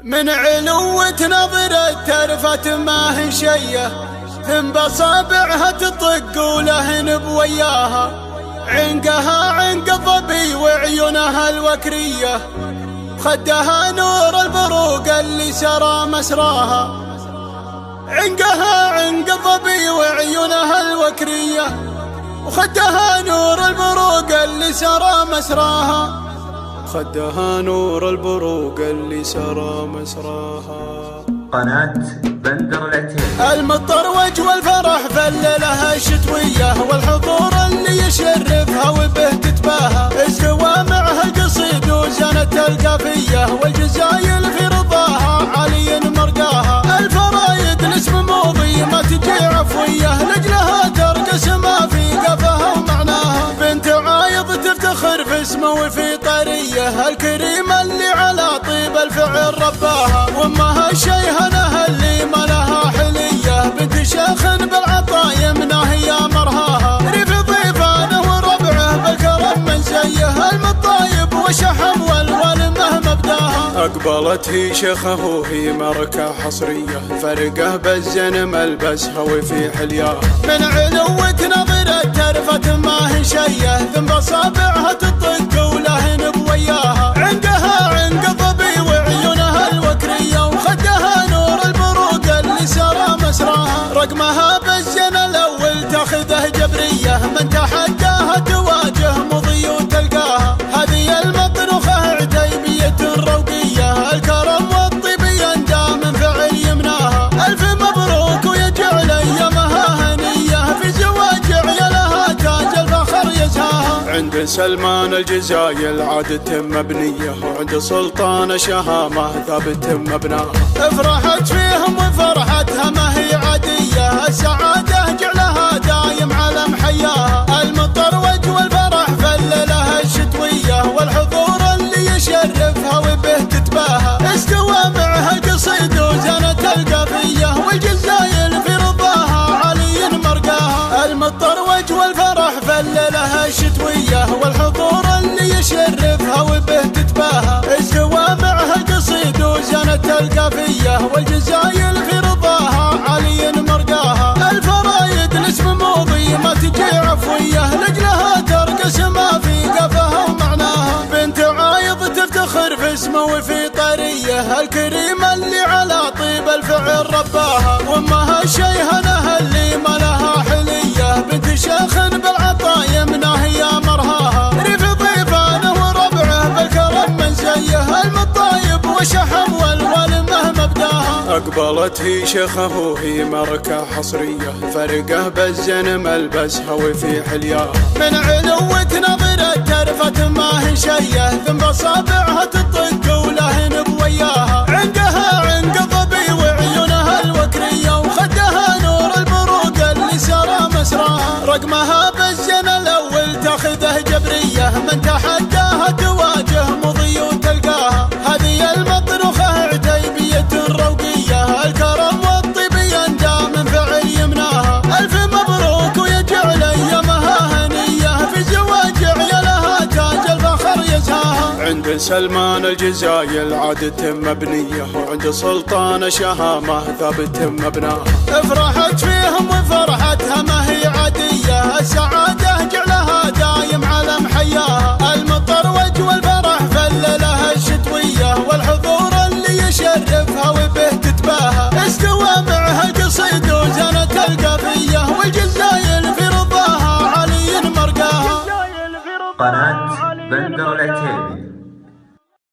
من علوة نظرة ترفت ما هي شيه، ثم بصابعها تطق ولهن بوياها، عنقها عنق الظبي وعيونها الوكرية، خدها نور البروق اللي سرى مسراها، عنقها عنق الظبي وعيونها الوكرية، وخدها نور البروق اللي سرى مسراها، خدها نور البروق اللي سرى مسراها. قناة بندر العتيبي. المطروج والفرح فللها الشتوية، والحضور اللي يشرفها وبه تتباهى، استوى معها القصيد وزنت القافية، والجزايل في رضاها علي مرقاها، الفرايد الاسم موضي ما تجي عفوية، لجلها ترقص ما في قفها ومعناها، بنت عايض تفتخر في اسمه وفي طريه، الكريمة اللي على طيب الفعل رباها، وامها شيهنها اللي ما لها حليه، بنت شيخ بالعطايا منها هي مرهاها، ريف ضيفانه وربعه بالكرم من زيه، المطايب وشحم والولمه مبداها، اقبلت هي شيخه وهي مركه حصريه، فرقه بالزن ملبسها وفي حلياها، من علوة نظرة ترفت ما هي شيه، ثم بصابعها تطق ولهن بوياها، عنقها عنق الظبي وعيونها الوكريه، وخدها نور البروق اللي سرى مسراها، رقمها بالزن الاول تاخذه جبريه، من تحداها تواجه مضي وتلقاها، هذه المطروخه عتيبيه الروقيه، الكرم والطيب يندى من فعل يمناها، الف مبروك ويجعل ايامها هنيه، في زواج عيالها تاج الفخر يزهاها، عند سلمان الجزايل عادة مبنيه، وعند سلطان شهامه ثابت مبناها، افرحت فيهم وفرحتها ما هي عاديه، السعاده جعلها دايم على محياها، المطروج والفرح فللها الشتويه، والحضور اللي يشرفها وبه تتباهى، استوى معها القصيد وزنت القافيه، والجزايل في رضاها علي مرقاها، المطروج والفرح فللها الشتويه، والحضور اللي يشرفها وبه تتباهى، استوى معها القصيد وزنت القافيه، والجزايل في رضاها علي مرقاها، الفرايد الاسم موضي ما تجي عفويه، لجلها ترقص ما في قفها ومعناها، بنت عايض تفتخر في اسمه وفي طريه، الكريمه اللي على طيب الفعل رباها، وامها شيهنها اللي ما لها حليه، بنت شيخ بالعطايا منها هي مرهاها، ريف ضيفانه وربعه بالكرم من زيه، المطايب وشحم والولمه مبداها، اقبلت هي شيخه وهي مركه حصريه، فرقه بالزن ملبسها وفي حلياها، من علوة نظرة ترفت ما هي شيه، ثم بصابعها تطق ولهن بوياها، عنقها عنق الظبي وعيونها الوكريه، وخدها نور البروق اللي سرى مسراها، رقمها بالزن الاول تاخذه جبريه، من تحداها تواجه مضي وتلقاها، هذه المطروخه عتيبيه الروقيه، الكرم والطيب يندى من فعل يمناها، الف مبروك ويجعل ايامها هنيه، في زواج عيالها تاج الفخر يزهاها، عند سلمان الجزايل عادة مبنيه، وعند سلطان شهامه ثابت مبناها، افرحت فيهم وفرحتها ما هي عاديه، السعاده جعلها دايم على محياها، المطروج والفرح فللها الشتويه، والحضور اللي يشرفها وبه تتباهى، استوى معها القصيد وزنت القافيه، والجزايل في رضاها علي مرقاها. قناة بندر العتيبي.